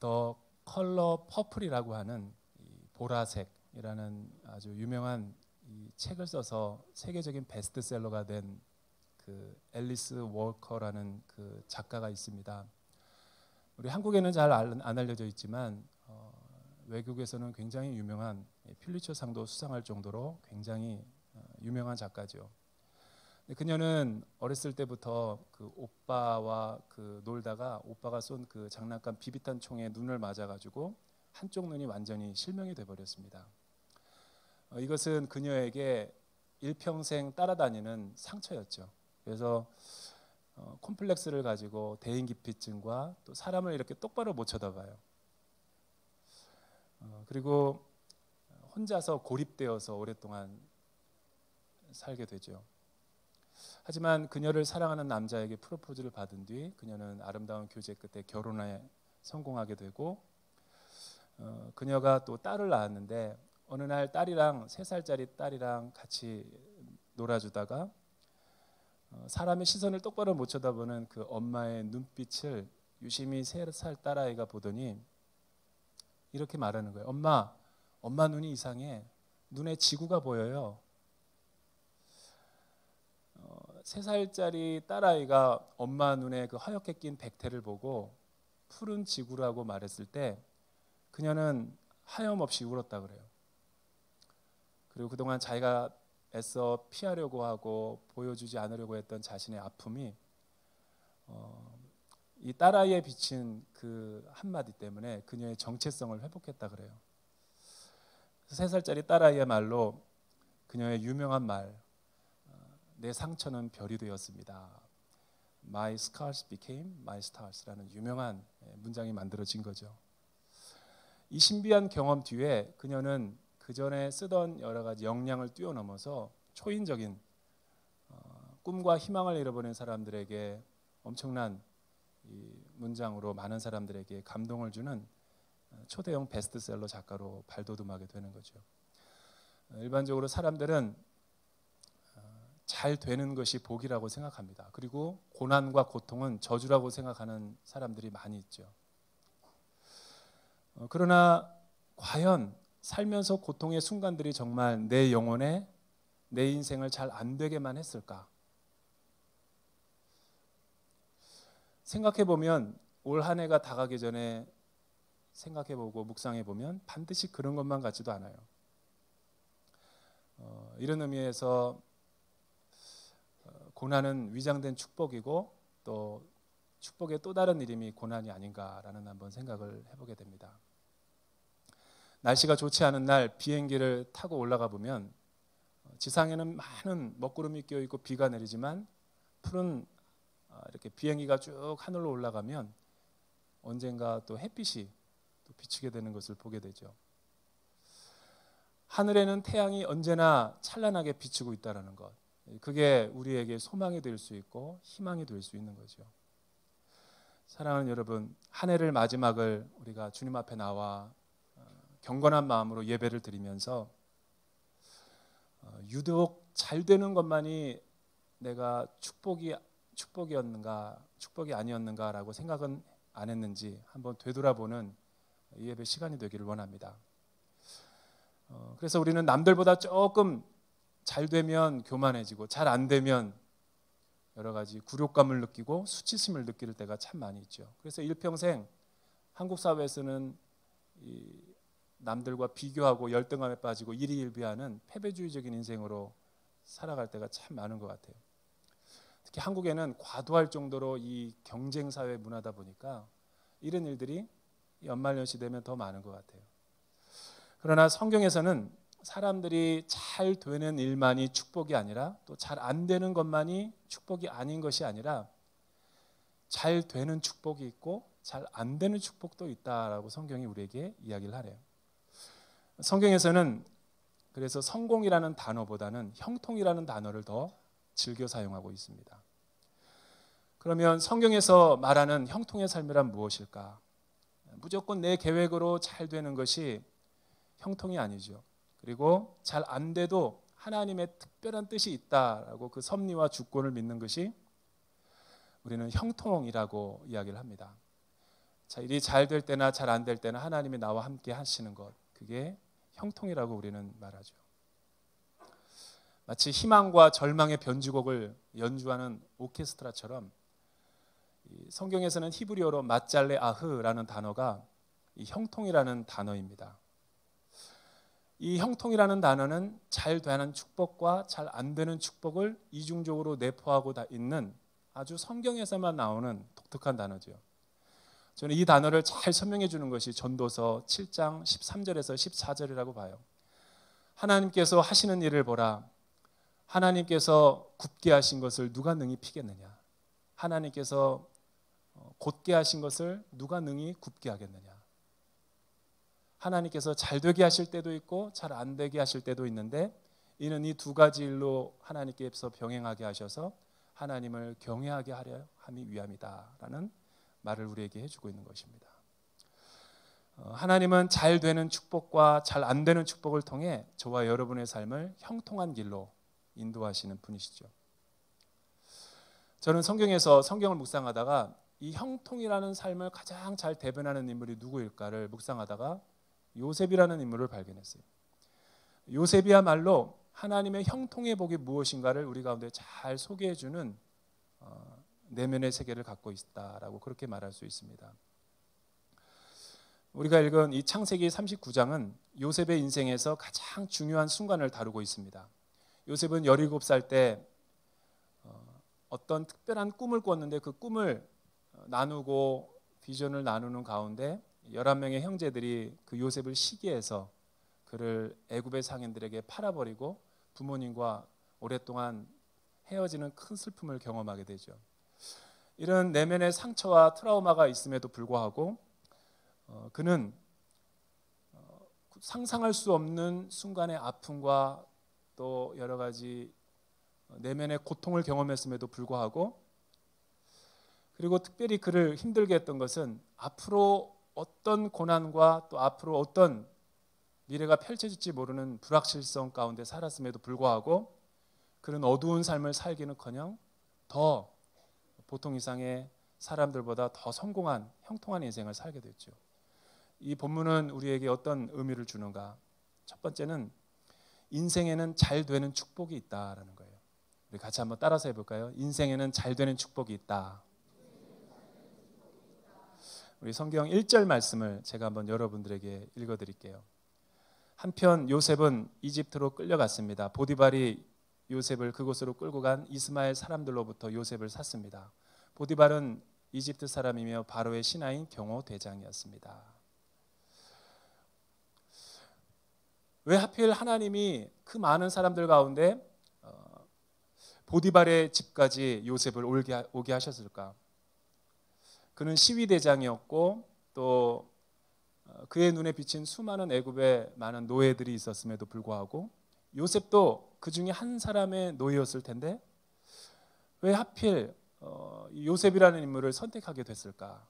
더 컬러 퍼플이라고 하는 이 보라색이라는 아주 유명한 이 책을 써서 세계적인 베스트셀러가 된 그 앨리스 워커라는 그 작가가 있습니다. 우리 한국에는 잘 안 알려져 있지만 외국에서는 굉장히 유명한 퓰리처상도 수상할 정도로 굉장히 유명한 작가죠. 그녀는 어렸을 때부터 그 오빠와 그 놀다가 오빠가 쏜 그 장난감 비비탄 총에 눈을 맞아가지고 한쪽 눈이 완전히 실명이 돼버렸습니다. 이것은 그녀에게 일평생 따라다니는 상처였죠. 그래서 콤플렉스를 가지고 대인기피증과 또 사람을 이렇게 똑바로 못 쳐다봐요. 그리고 혼자서 고립되어서 오랫동안 살게 되죠. 하지만 그녀를 사랑하는 남자에게 프로포즈를 받은 뒤 그녀는 아름다운 교제 끝에 결혼에 성공하게 되고 그녀가 또 딸을 낳았는데 어느 날 딸이랑 3살짜리 딸이랑 같이 놀아주다가 사람의 시선을 똑바로 못 쳐다보는 그 엄마의 눈빛을 유심히 3살 딸아이가 보더니 이렇게 말하는 거예요. 엄마 눈이 이상해. 눈에 지구가 보여요. 3살짜리 딸아이가 엄마 눈에 그 허옇게 낀 백태를 보고 푸른 지구라고 말했을 때 그녀는 하염없이 울었다 그래요. 그리고 그동안 자기가 애써 피하려고 하고 보여주지 않으려고 했던 자신의 아픔이 이 딸아이에 비친 그 한마디 때문에 그녀의 정체성을 회복했다 그래요. 3살짜리 딸아이의 말로 그녀의 유명한 말, 내 상처는 별이 되었습니다. My scars became my stars라는 유명한 문장이 만들어진 거죠. 이 신비한 경험 뒤에 그녀는 그 전에 쓰던 여러 가지 역량을 뛰어넘어서 초인적인 꿈과 희망을 잃어버린 사람들에게 엄청난 이 문장으로 많은 사람들에게 감동을 주는 초대형 베스트셀러 작가로 발돋움하게 되는 거죠. 일반적으로 사람들은 잘 되는 것이 복이라고 생각합니다. 그리고 고난과 고통은 저주라고 생각하는 사람들이 많이 있죠. 그러나 과연 살면서 고통의 순간들이 정말 내 영혼에 내 인생을 잘 안 되게만 했을까? 생각해보면 올 한 해가 다가기 전에 생각해보고 묵상해보면 반드시 그런 것만 같지도 않아요. 이런 의미에서 고난은 위장된 축복이고 또 축복의 또 다른 이름이 고난이 아닌가라는 한번 생각을 해보게 됩니다. 날씨가 좋지 않은 날 비행기를 타고 올라가 보면 지상에는 많은 먹구름이 끼어 있고 비가 내리지만 푸른 이렇게 비행기가 쭉 하늘로 올라가면 언젠가 또 햇빛이 또 비치게 되는 것을 보게 되죠. 하늘에는 태양이 언제나 찬란하게 비치고 있다는 것, 그게 우리에게 소망이 될 수 있고 희망이 될 수 있는 거죠. 사랑하는 여러분, 한 해를 마지막을 우리가 주님 앞에 나와 경건한 마음으로 예배를 드리면서 유독 잘 되는 것만이 내가 축복이었는가, 축복이 아니었는가라고 생각은 안 했는지 한번 되돌아보는 이 예배 시간이 되기를 원합니다. 그래서 우리는 남들보다 조금 잘 되면 교만해지고 잘 안 되면 여러 가지 굴욕감을 느끼고 수치심을 느낄 때가 참 많이 있죠. 그래서 일평생 한국 사회에서는 이 남들과 비교하고 열등감에 빠지고 일희일비하는 패배주의적인 인생으로 살아갈 때가 참 많은 것 같아요. 특히 한국에는 과도할 정도로 이 경쟁사회 문화다 보니까 이런 일들이 연말연시 되면 더 많은 것 같아요. 그러나 성경에서는 사람들이 잘 되는 일만이 축복이 아니라 또 잘 안 되는 것만이 축복이 아닌 것이 아니라 잘 되는 축복이 있고 잘 안 되는 축복도 있다라고 성경이 우리에게 이야기를 하래요. 성경에서는 그래서 성공이라는 단어보다는 형통이라는 단어를 더 즐겨 사용하고 있습니다. 그러면 성경에서 말하는 형통의 삶이란 무엇일까? 무조건 내 계획으로 잘 되는 것이 형통이 아니죠. 그리고 잘 안 돼도 하나님의 특별한 뜻이 있다라고 그 섭리와 주권을 믿는 것이 우리는 형통이라고 이야기를 합니다. 자, 일이 잘 될 때나 잘 안 될 때나 하나님이 나와 함께 하시는 것, 그게 형통이라고 우리는 말하죠. 마치 희망과 절망의 변주곡을 연주하는 오케스트라처럼 성경에서는 히브리어로 마잘레 아흐라는 단어가 이 형통이라는 단어입니다. 이 형통이라는 단어는 잘 되는 축복과 잘 안 되는 축복을 이중적으로 내포하고 있는 아주 성경에서만 나오는 독특한 단어죠. 저는 이 단어를 잘 설명해 주는 것이 전도서 7장 13절에서 14절이라고 봐요. 하나님께서 하시는 일을 보라. 하나님께서 굽게 하신 것을 누가 능히 피겠느냐. 하나님께서 곧게 하신 것을 누가 능히 굽게 하겠느냐. 하나님께서 잘 되게 하실 때도 있고 잘 안 되게 하실 때도 있는데, 이는 이 두 가지 일로 하나님께서 병행하게 하셔서 하나님을 경외하게 하려 함이 위함이다 라는 말을 우리에게 해주고 있는 것입니다. 하나님은 잘 되는 축복과 잘 안 되는 축복을 통해 저와 여러분의 삶을 형통한 길로 인도하시는 분이시죠. 저는 성경에서 성경을 묵상하다가 이 형통이라는 삶을 가장 잘 대변하는 인물이 누구일까를 묵상하다가 요셉이라는 인물을 발견했어요. 요셉이야말로 하나님의 형통의 복이 무엇인가를 우리 가운데 잘 소개해주는 내면의 세계를 갖고 있다라고 그렇게 말할 수 있습니다. 우리가 읽은 이 창세기 39장은 요셉의 인생에서 가장 중요한 순간을 다루고 있습니다. 요셉은 17살 때 어떤 특별한 꿈을 꿨는데 그 꿈을 나누고 비전을 나누는 가운데 11명의 형제들이 그 요셉을 시기해서 그를 애굽의 상인들에게 팔아버리고 부모님과 오랫동안 헤어지는 큰 슬픔을 경험하게 되죠. 이런 내면의 상처와 트라우마가 있음에도 불구하고 그는 상상할 수 없는 순간의 아픔과 또 여러 가지 내면의 고통을 경험했음에도 불구하고, 그리고 특별히 그를 힘들게 했던 것은 앞으로 어떤 고난과 또 앞으로 어떤 미래가 펼쳐질지 모르는 불확실성 가운데 살았음에도 불구하고 그는 어두운 삶을 살기는커녕 더 보통 이상의 사람들보다 더 성공한 형통한 인생을 살게 됐죠. 이 본문은 우리에게 어떤 의미를 주는가? 첫 번째는 인생에는 잘 되는 축복이 있다라는 거예요. 우리 같이 한번 따라서 해볼까요? 인생에는 잘 되는 축복이 있다. 우리 성경 1절 말씀을 제가 한번 여러분들에게 읽어드릴게요. 한편 요셉은 이집트로 끌려갔습니다. 보디발이 요셉을 그곳으로 끌고 간 이스마엘 사람들로부터 요셉을 샀습니다. 보디발은 이집트 사람이며 바로의 신하인 경호 대장이었습니다. 왜 하필 하나님이 그 많은 사람들 가운데 보디발의 집까지 요셉을 오게 하셨을까? 그는 시위대장이었고 또 그의 눈에 비친 수많은 애굽의 많은 노예들이 있었음에도 불구하고 요셉도 그 중에 한 사람의 노예였을 텐데 왜 하필 요셉이라는 인물을 선택하게 됐을까?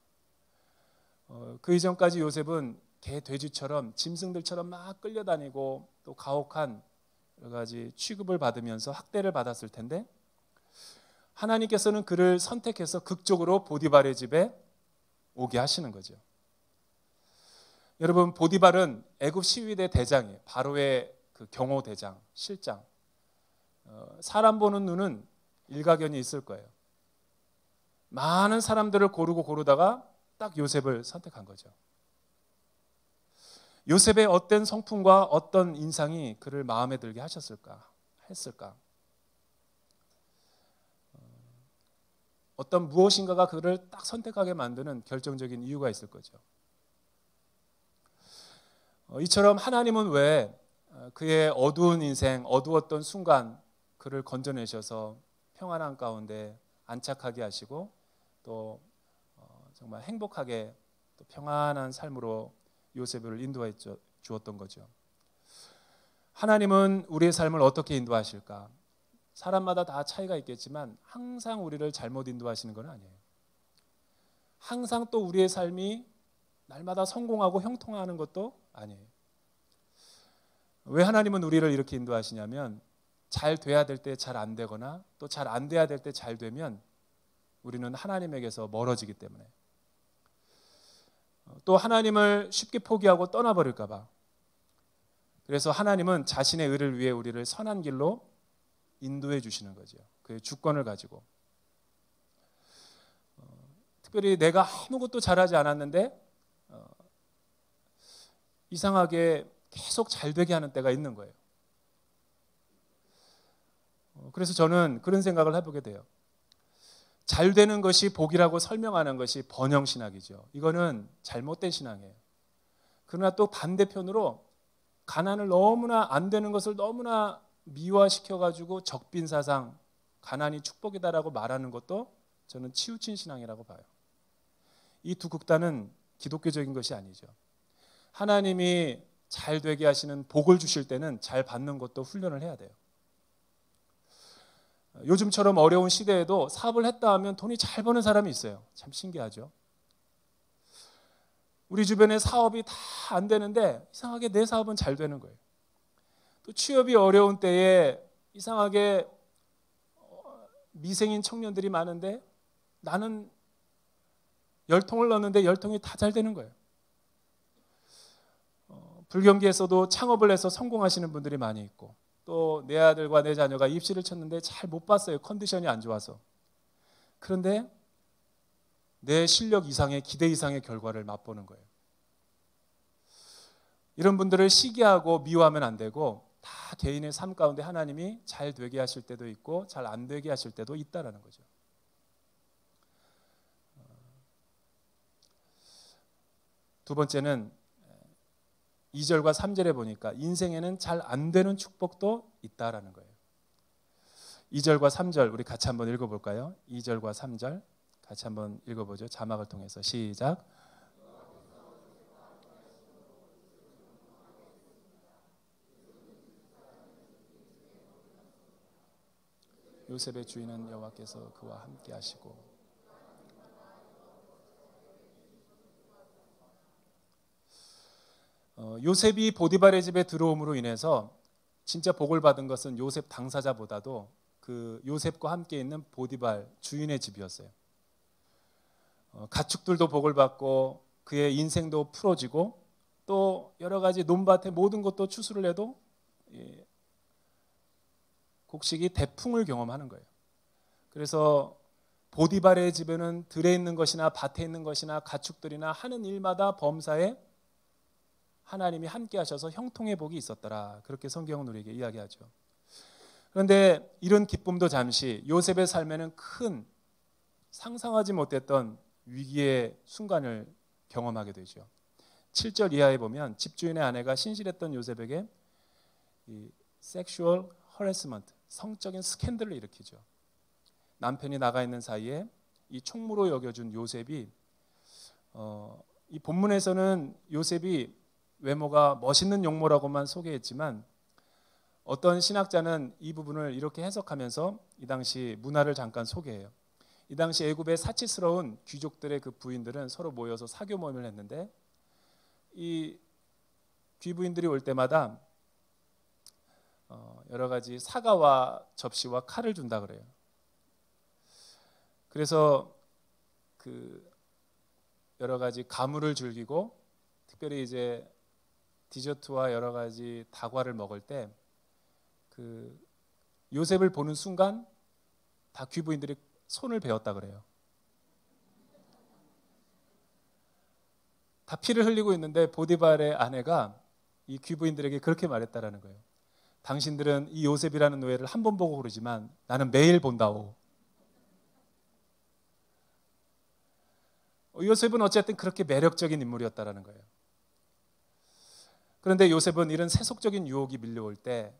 그 이전까지 요셉은 개, 돼지처럼 짐승들처럼 막 끌려다니고 또 가혹한 여러 가지 취급을 받으면서 학대를 받았을 텐데 하나님께서는 그를 선택해서 극적으로 보디발의 집에 오게 하시는 거죠. 여러분, 보디발은 애굽 시위대 대장이에요. 바로의 그 경호 대장, 실장. 사람 보는 눈은 일가견이 있을 거예요. 많은 사람들을 고르다가 딱 요셉을 선택한 거죠. 요셉의 어떤 성품과 어떤 인상이 그를 마음에 들게 했을까? 어떤 무엇인가가 그를 딱 선택하게 만드는 결정적인 이유가 있을 거죠. 이처럼 하나님은 왜 그의 어두운 인생, 어두웠던 순간 그를 건져내셔서 평안한 가운데 안착하게 하시고 또 정말 행복하게 또 평안한 삶으로 요셉을 인도해 주었던 거죠. 하나님은 우리의 삶을 어떻게 인도하실까? 사람마다 다 차이가 있겠지만 항상 우리를 잘못 인도하시는 건 아니에요. 항상 또 우리의 삶이 날마다 성공하고 형통하는 것도 아니에요. 왜 하나님은 우리를 이렇게 인도하시냐면 잘 돼야 될 때 잘 안 되거나 또 잘 안 돼야 될 때 잘 되면 우리는 하나님에게서 멀어지기 때문에. 또 하나님을 쉽게 포기하고 떠나버릴까 봐. 그래서 하나님은 자신의 의를 위해 우리를 선한 길로 인도해 주시는 거죠. 그의 주권을 가지고. 특별히 내가 아무것도 잘하지 않았는데 이상하게 계속 잘 되게 하는 때가 있는 거예요. 그래서 저는 그런 생각을 해보게 돼요. 잘 되는 것이 복이라고 설명하는 것이 번영신학이죠. 이거는 잘못된 신앙이에요. 그러나 또 반대편으로 가난을 너무나 안 되는 것을 너무나 미화시켜가지고 적빈사상, 가난이 축복이다라고 말하는 것도 저는 치우친 신앙이라고 봐요. 이 두 극단은 기독교적인 것이 아니죠. 하나님이 잘 되게 하시는 복을 주실 때는 잘 받는 것도 훈련을 해야 돼요. 요즘처럼 어려운 시대에도 사업을 했다 하면 돈이 잘 버는 사람이 있어요. 참 신기하죠. 우리 주변에 사업이 다 안 되는데 이상하게 내 사업은 잘 되는 거예요. 또 취업이 어려운 때에 이상하게 미생인 청년들이 많은데 나는 10통을 넣었는데 10통이 다 잘 되는 거예요. 불경기에서도 창업을 해서 성공하시는 분들이 많이 있고 또 내 아들과 내 자녀가 입시를 쳤는데 잘 못 봤어요. 컨디션이 안 좋아서. 그런데 내 실력 이상의 기대 이상의 결과를 맛보는 거예요. 이런 분들을 시기하고 미워하면 안 되고 다 개인의 삶 가운데 하나님이 잘 되게 하실 때도 있고 잘 안 되게 하실 때도 있다라는 거죠. 두 번째는 2절과 3절에 보니까 인생에는 잘 안 되는 축복도 있다라는 거예요. 2절과 3절 우리 같이 한번 읽어볼까요? 2절과 3절 같이 한번 읽어보죠. 자막을 통해서 시작. 요셉의 주인은 여호와께서 그와 함께 하시고 요셉이 보디발의 집에 들어옴으로 인해서 진짜 복을 받은 것은 요셉 당사자보다도 그 요셉과 함께 있는 보디발 주인의 집이었어요. 가축들도 복을 받고 그의 인생도 풀어지고 또 여러 가지 논밭의 모든 것도 추수를 해도 곡식이 대풍을 경험하는 거예요. 그래서 보디발의 집에는 들에 있는 것이나 밭에 있는 것이나 가축들이나 하는 일마다 범사에 하나님이 함께 하셔서 형통의 복이 있었더라. 그렇게 성경은 우리에게 이야기하죠. 그런데 이런 기쁨도 잠시 요셉의 삶에는 큰 상상하지 못했던 위기의 순간을 경험하게 되죠. 7절 이하에 보면 집주인의 아내가 신실했던 요셉에게 이 섹슈얼 허래스먼트, 성적인 스캔들을 일으키죠. 남편이 나가 있는 사이에 이 총무로 여겨준 요셉이 이 본문에서는 요셉이 외모가 멋있는 용모라고만 소개했지만 어떤 신학자는 이 부분을 이렇게 해석하면서 이 당시 문화를 잠깐 소개해요. 이 당시 애굽의 사치스러운 귀족들의 그 부인들은 서로 모여서 사교 모임을 했는데 이 귀부인들이 올 때마다 여러 가지 사과와 접시와 칼을 준다 그래요. 그래서 그 여러 가지 가물을 즐기고 특별히 이제 디저트와 여러 가지 다과를 먹을 때 그 요셉을 보는 순간 다 귀부인들이 손을 베었다 그래요. 다 피를 흘리고 있는데 보디발의 아내가 이 귀부인들에게 그렇게 말했다라는 거예요. 당신들은 이 요셉이라는 노예를 한 번 보고 그러지만 나는 매일 본다오. 요셉은 어쨌든 그렇게 매력적인 인물이었다라는 거예요. 그런데 요셉은 이런 세속적인 유혹이 밀려올 때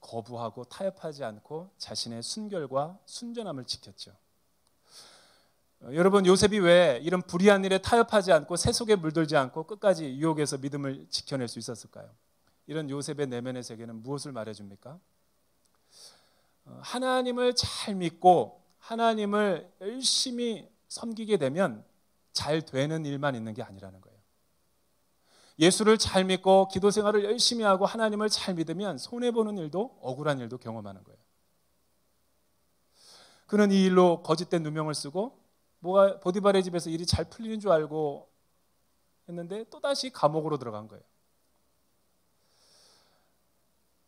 거부하고 타협하지 않고 자신의 순결과 순전함을 지켰죠. 여러분, 요셉이 왜 이런 불의한 일에 타협하지 않고 세속에 물들지 않고 끝까지 유혹에서 믿음을 지켜낼 수 있었을까요? 이런 요셉의 내면의 세계는 무엇을 말해줍니까? 하나님을 잘 믿고 하나님을 열심히 섬기게 되면 잘 되는 일만 있는 게 아니라는 거예요. 예수를 잘 믿고 기도 생활을 열심히 하고 하나님을 잘 믿으면 손해보는 일도 억울한 일도 경험하는 거예요. 그는 이 일로 거짓된 누명을 쓰고 보디발의 집에서 일이 잘 풀리는 줄 알고 했는데 또다시 감옥으로 들어간 거예요.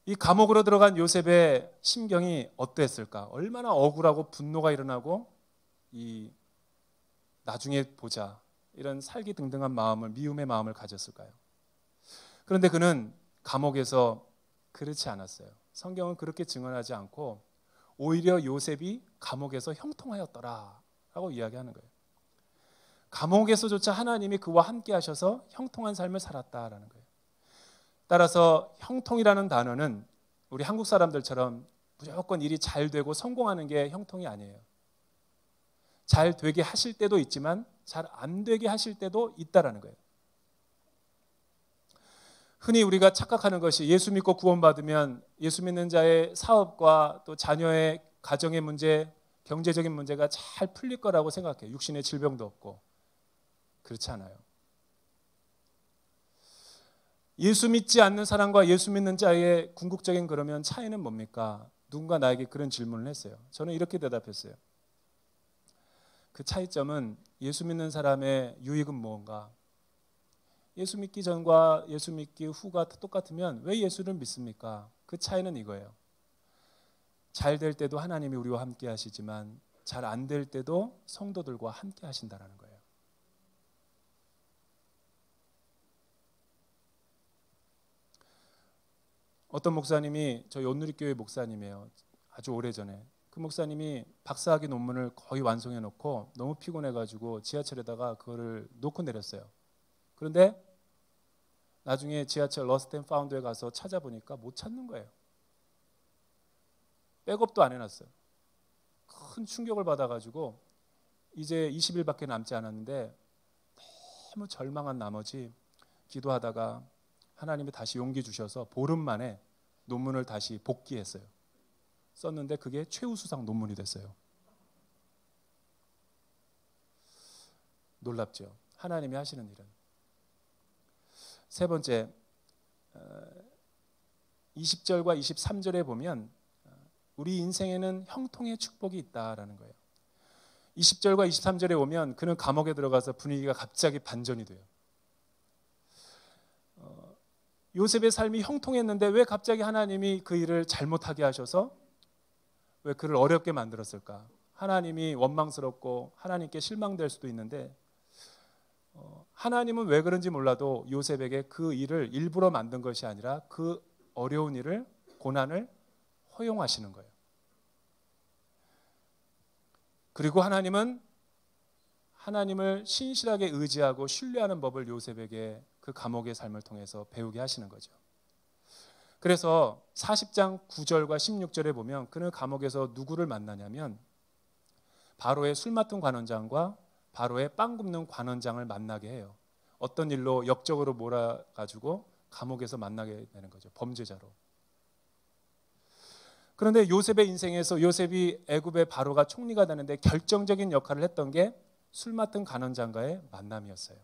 이 감옥으로 들어간 요셉의 심경이 어땠을까? 얼마나 억울하고 분노가 일어나고 이 나중에 보자 이런 살기등등한 마음을, 미움의 마음을 가졌을까요? 그런데 그는 감옥에서 그렇지 않았어요. 성경은 그렇게 증언하지 않고 오히려 요셉이 감옥에서 형통하였더라 라고 이야기하는 거예요. 감옥에서조차 하나님이 그와 함께 하셔서 형통한 삶을 살았다라는 거예요. 따라서 형통이라는 단어는 우리 한국 사람들처럼 무조건 일이 잘 되고 성공하는 게 형통이 아니에요. 잘 되게 하실 때도 있지만 잘 안 되게 하실 때도 있다라는 거예요. 흔히 우리가 착각하는 것이 예수 믿고 구원받으면 예수 믿는 자의 사업과 또 자녀의 가정의 문제, 경제적인 문제가 잘 풀릴 거라고 생각해요. 육신의 질병도 없고. 그렇지 않아요. 예수 믿지 않는 사람과 예수 믿는 자의 궁극적인 그러면 차이는 뭡니까? 누군가 나에게 그런 질문을 했어요. 저는 이렇게 대답했어요. 그 차이점은 예수 믿는 사람의 유익은 무언가? 예수 믿기 전과 예수 믿기 후가 똑같으면 왜 예수를 믿습니까? 그 차이는 이거예요. 잘 될 때도 하나님이 우리와 함께 하시지만 잘 안 될 때도 성도들과 함께 하신다는 거예요. 어떤 목사님이 저희 온누리교회 목사님이에요. 아주 오래전에. 그 목사님이 박사학위 논문을 거의 완성해 놓고 너무 피곤해가지고 지하철에다가 그거를 놓고 내렸어요. 그런데 나중에 지하철 러스트 앤 파운드에 가서 찾아보니까 못 찾는 거예요. 백업도 안 해놨어요. 큰 충격을 받아가지고 이제 20일밖에 남지 않았는데 너무 절망한 나머지 기도하다가 하나님이 다시 용기 주셔서 보름 만에 논문을 다시 복귀했어요. 썼는데 그게 최우수상 논문이 됐어요. 놀랍죠? 하나님이 하시는 일은. 세 번째, 20절과 23절에 보면 우리 인생에는 형통의 축복이 있다라는 거예요. 20절과 23절에 오면 그는 감옥에 들어가서 분위기가 갑자기 반전이 돼요. 요셉의 삶이 형통했는데 왜 갑자기 하나님이 그 일을 잘못하게 하셔서 왜 그를 어렵게 만들었을까? 하나님이 원망스럽고 하나님께 실망될 수도 있는데 하나님은 왜 그런지 몰라도 요셉에게 그 일을 일부러 만든 것이 아니라 그 어려운 일을, 고난을 허용하시는 거예요. 그리고 하나님은 하나님을 신실하게 의지하고 신뢰하는 법을 요셉에게 그 감옥의 삶을 통해서 배우게 하시는 거죠. 그래서 40장 9절과 16절에 보면 그는 감옥에서 누구를 만나냐면 바로의 술 맡은 관원장과 바로의 빵 굽는 관원장을 만나게 해요. 어떤 일로 역적으로 몰아가지고 감옥에서 만나게 되는 거죠. 범죄자로. 그런데 요셉의 인생에서 요셉이 애굽의 바로가 총리가 되는데 결정적인 역할을 했던 게 술 맡은 관원장과의 만남이었어요.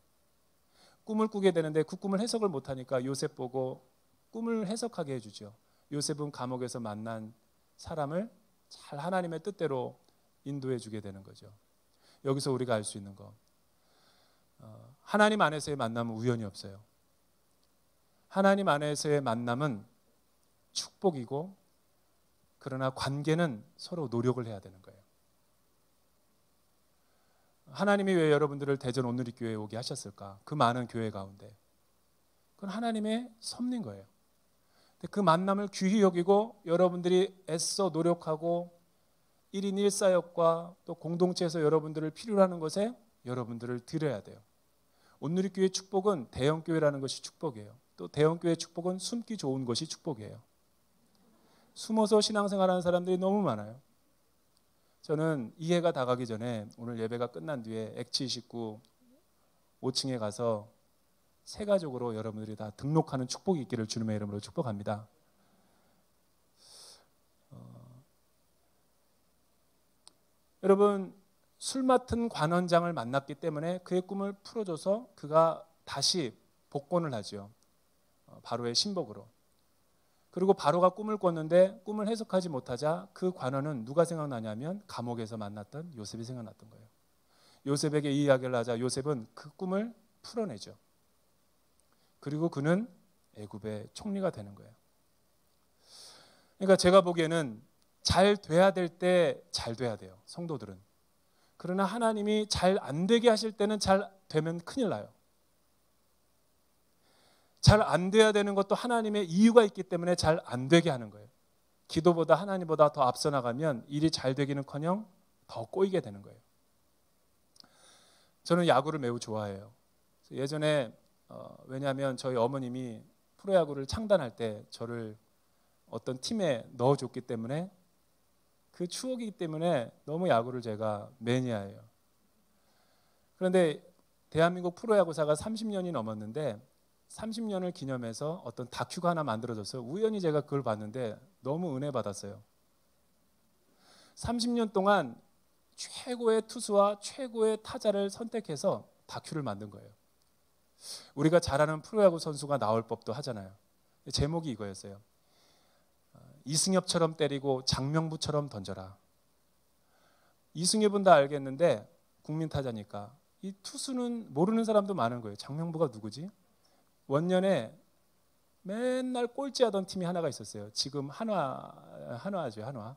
꿈을 꾸게 되는데 그 꿈을 해석을 못하니까 요셉 보고 꿈을 해석하게 해주죠. 요셉은 감옥에서 만난 사람을 잘 하나님의 뜻대로 인도해 주게 되는 거죠. 여기서 우리가 알 수 있는 거, 하나님 안에서의 만남은 우연이 없어요. 하나님 안에서의 만남은 축복이고 그러나 관계는 서로 노력을 해야 되는 거예요. 하나님이 왜 여러분들을 대전 온누리교회에 오게 하셨을까? 그 많은 교회 가운데. 그건 하나님의 섭리인 거예요. 그 만남을 귀히 여기고 여러분들이 애써 노력하고 1인 1사역과 또 공동체에서 여러분들을 필요로 하는 것에 여러분들을 드려야 돼요. 온누리교회의 축복은 대형교회라는 것이 축복이에요. 또 대형교회의 축복은 숨기 좋은 것이 축복이에요. 숨어서 신앙생활하는 사람들이 너무 많아요. 저는 이 해가 다 가기 전에 오늘 예배가 끝난 뒤에 액치 29 5층에 가서 세 가족으로 여러분들이 다 등록하는 축복이 있기를 주님의 이름으로 축복합니다. 여러분, 술 맡은 관원장을 만났기 때문에 그의 꿈을 풀어줘서 그가 다시 복권을 하죠. 바로의 신복으로. 그리고 바로가 꿈을 꿨는데 꿈을 해석하지 못하자 그 관원은 누가 생각나냐면 감옥에서 만났던 요셉이 생각났던 거예요. 요셉에게 이 이야기를 하자 요셉은 그 꿈을 풀어내죠. 그리고 그는 애굽의 총리가 되는 거예요. 그러니까 제가 보기에는 잘 돼야 될 때 잘 돼야 돼요, 성도들은. 그러나 하나님이 잘 안 되게 하실 때는 잘 되면 큰일 나요. 잘 안 돼야 되는 것도 하나님의 이유가 있기 때문에 잘 안 되게 하는 거예요. 기도보다 하나님보다 더 앞서 나가면 일이 잘 되기는커녕 더 꼬이게 되는 거예요. 저는 야구를 매우 좋아해요. 예전에 왜냐하면 저희 어머님이 프로야구를 창단할 때 저를 어떤 팀에 넣어줬기 때문에 그 추억이기 때문에 너무 야구를 제가 매니아예요. 그런데 대한민국 프로야구사가 30년이 넘었는데 30년을 기념해서 어떤 다큐가 하나 만들어졌어요. 우연히 제가 그걸 봤는데 너무 은혜 받았어요. 30년 동안 최고의 투수와 최고의 타자를 선택해서 다큐를 만든 거예요. 우리가 잘 아는 프로야구 선수가 나올 법도 하잖아요. 제목이 이거였어요. 이승엽처럼 때리고 장명부처럼 던져라. 이승엽은 다 알겠는데 국민 타자니까 이 투수는 모르는 사람도 많은 거예요. 장명부가 누구지? 원년에 맨날 꼴찌하던 팀이 하나가 있었어요. 지금 한화죠, 한화.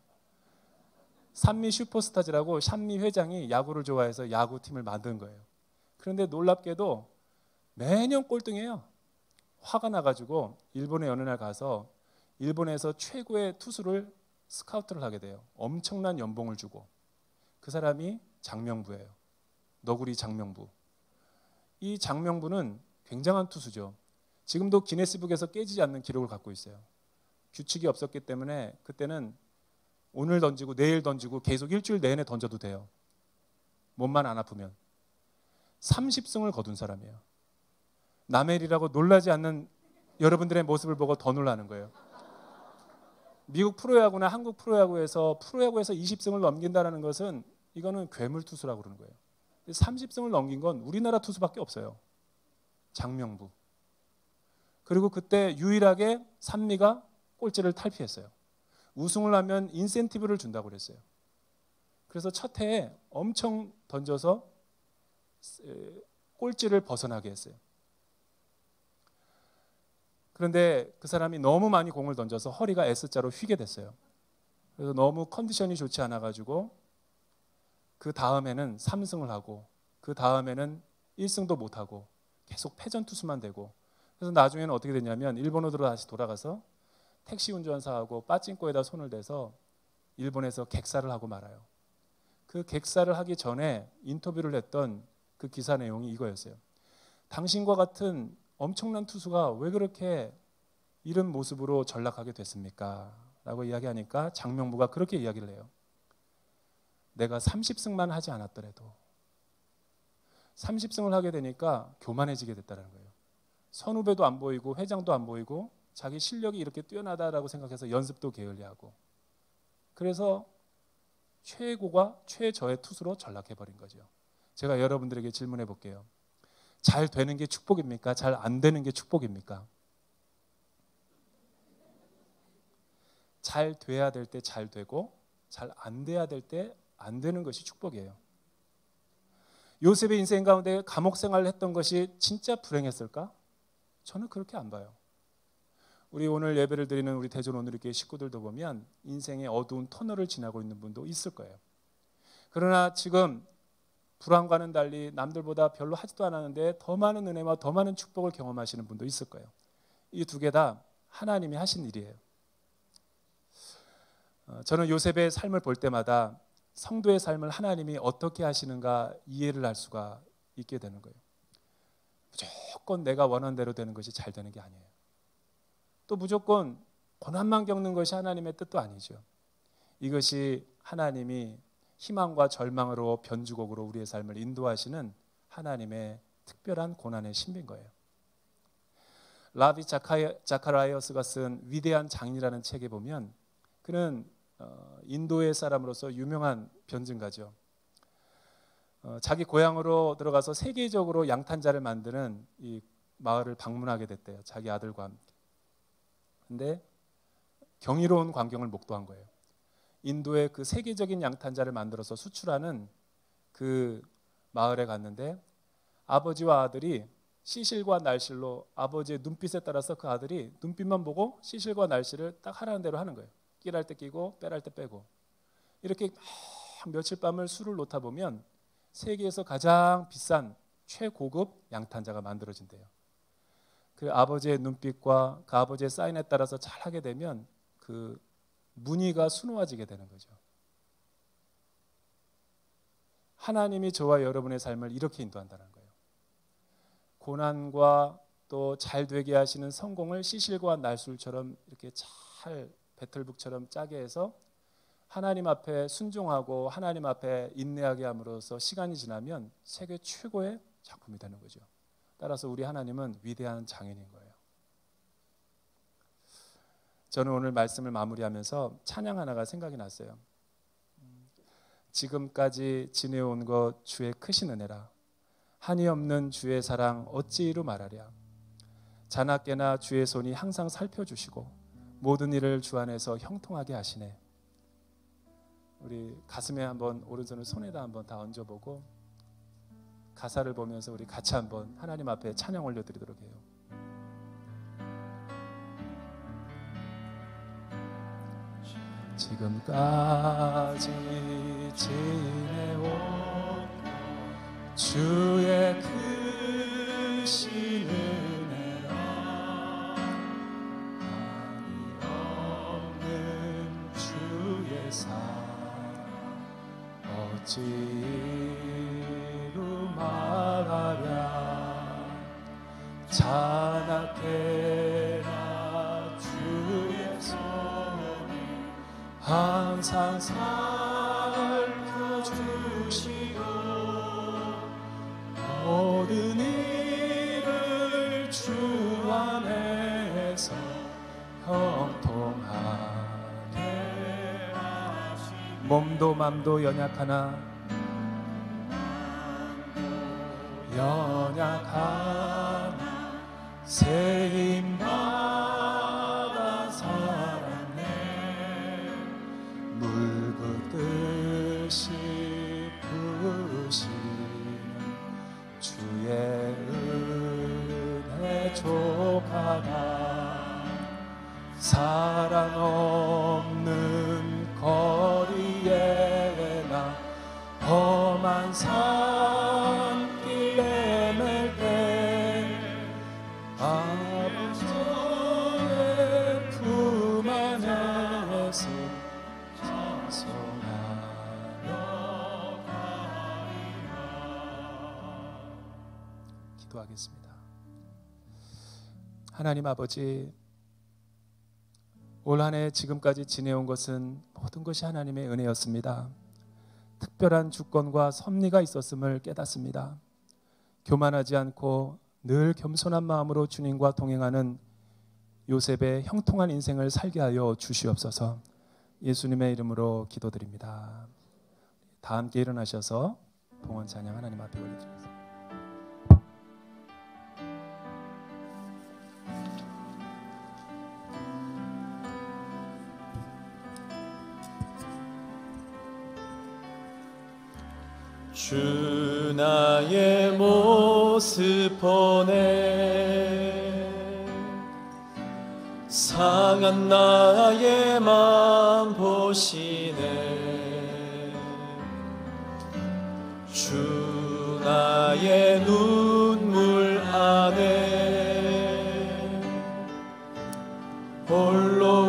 산미 슈퍼스타즈라고 산미 회장이 야구를 좋아해서 야구팀을 만든 거예요. 그런데 놀랍게도 매년 꼴등해요. 화가 나가지고 일본에 어느 날 가서 일본에서 최고의 투수를 스카우트를 하게 돼요. 엄청난 연봉을 주고. 그 사람이 장명부예요. 너구리 장명부. 이 장명부는 굉장한 투수죠. 지금도 기네스북에서 깨지지 않는 기록을 갖고 있어요. 규칙이 없었기 때문에 그때는 오늘 던지고 내일 던지고 계속 일주일 내내 던져도 돼요. 몸만 안 아프면. 30승을 거둔 사람이에요. 남의 일이라고 놀라지 않는 여러분들의 모습을 보고 더 놀라는 거예요. 미국 프로야구나 한국 프로야구에서 20승을 넘긴다는 것은 이거는 괴물투수라고 그러는 거예요. 30승을 넘긴 건 우리나라 투수밖에 없어요. 장명부. 그리고 그때 유일하게 산미가 꼴찌를 탈피했어요. 우승을 하면 인센티브를 준다고 그랬어요. 그래서 첫 해에 엄청 던져서 꼴찌를 벗어나게 했어요. 그런데 그 사람이 너무 많이 공을 던져서 허리가 S자로 휘게 됐어요. 그래서 너무 컨디션이 좋지 않아가지고 그 다음에는 3승을 하고 그 다음에는 1승도 못하고 계속 패전 투수만 되고 그래서 나중에는 어떻게 됐냐면 일본으로 다시 돌아가서 택시 운전사하고 빠찡코에다 손을 대서 일본에서 객사를 하고 말아요. 그 객사를 하기 전에 인터뷰를 했던 그 기사 내용이 이거였어요. 당신과 같은 엄청난 투수가 왜 그렇게 이런 모습으로 전락하게 됐습니까? 라고 이야기하니까 장명부가 그렇게 이야기를 해요. 내가 30승만 하지 않았더라도 30승을 하게 되니까 교만해지게 됐다는 거예요. 선후배도 안 보이고 회장도 안 보이고 자기 실력이 이렇게 뛰어나다라고 생각해서 연습도 게을리하고 그래서 최고가 최저의 투수로 전락해버린 거죠. 제가 여러분들에게 질문해 볼게요. 잘 되는 게 축복입니까? 잘 안 되는 게 축복입니까? 잘 돼야 될 때 잘 되고 잘 안 돼야 될 때 안 되는 것이 축복이에요. 요셉의 인생 가운데 감옥 생활을 했던 것이 진짜 불행했을까? 저는 그렇게 안 봐요. 우리 오늘 예배를 드리는 우리 대전 오늘교회 식구들도 보면 인생의 어두운 터널을 지나고 있는 분도 있을 거예요. 그러나 지금 불안과는 달리 남들보다 별로 하지도 않았는데 더 많은 은혜와 더 많은 축복을 경험하시는 분도 있을 거예요. 이 두 개 다 하나님이 하신 일이에요. 저는 요셉의 삶을 볼 때마다 성도의 삶을 하나님이 어떻게 하시는가 이해를 할 수가 있게 되는 거예요. 무조건 내가 원하는 대로 되는 것이 잘 되는 게 아니에요. 또 무조건 고난만 겪는 것이 하나님의 뜻도 아니죠. 이것이 하나님이 희망과 절망으로 변주곡으로 우리의 삶을 인도하시는 하나님의 특별한 고난의 신비인 거예요. 라비 자카라이어스가 쓴 위대한 장인이라는 책에 보면 그는 인도의 사람으로서 유명한 변증가죠. 자기 고향으로 들어가서 세계적으로 양탄자를 만드는 이 마을을 방문하게 됐대요. 자기 아들과 함께. 근데 경이로운 광경을 목도한 거예요. 인도의 그 세계적인 양탄자를 만들어서 수출하는 그 마을에 갔는데 아버지와 아들이 시실과 날실로 아버지의 눈빛에 따라서 그 아들이 눈빛만 보고 시실과 날실을 딱 하라는 대로 하는 거예요. 끼랄 때 끼고 빼랄 때 빼고. 이렇게 며칠 밤을 술을 놓다 보면 세계에서 가장 비싼 최고급 양탄자가 만들어진대요. 그 아버지의 눈빛과 그 아버지의 사인에 따라서 잘 하게 되면 그 무늬가 수놓아지게 되는 거죠. 하나님이 저와 여러분의 삶을 이렇게 인도한다는 거예요. 고난과 또 잘 되게 하시는 성공을 시실과 날술처럼 이렇게 잘 배틀북처럼 짜게 해서 하나님 앞에 순종하고 하나님 앞에 인내하게 함으로써 시간이 지나면 세계 최고의 작품이 되는 거죠. 따라서 우리 하나님은 위대한 장인인 거예요. 저는 오늘 말씀을 마무리하면서 찬양 하나가 생각이 났어요. 지금까지 지내온 것 주의 크신 은혜라. 한이 없는 주의 사랑 어찌 이루 말하랴. 자나깨나 주의 손이 항상 살펴주시고 모든 일을 주 안에서 형통하게 하시네. 우리 가슴에 한번 오른손을 손에다 한번 다 얹어보고 가사를 보면서 우리 같이 한번 하나님 앞에 찬양 올려드리도록 해요. 지금까지 지내온 주의 크신 은혜라. 한이 없는 주의 사랑 어찌 이루 말하랴. 자나깨나 주의 손이 항상 살펴주시고 모든 일을 주 안에서 형통하게 하시니 몸도 맘도 연약하나 새 힘 받아 살았네. 물 붓듯이 부으시는 주의 은혜 족하나. 사랑 없는 거리에 나 험한 산길에 맬 때 아버지의 품 안에서 찬송하며 가리라. 기도하겠습니다. 하나님 아버지, 올 한 해 지금까지 지내온 것은 모든 것이 하나님의 은혜였습니다. 특별한 주권과 섭리가 있었음을 깨닫습니다. 교만하지 않고 늘 겸손한 마음으로 주님과 동행하는 요셉의 형통한 인생을 살게 하여 주시옵소서. 예수님의 이름으로 기도드립니다. 다 함께 일어나셔서 봉헌 찬양 하나님 앞에 올려드리겠습니다. 주 나의 모습 보네 상한 나의 맘 보시네. 주 나의 눈물 안에 홀로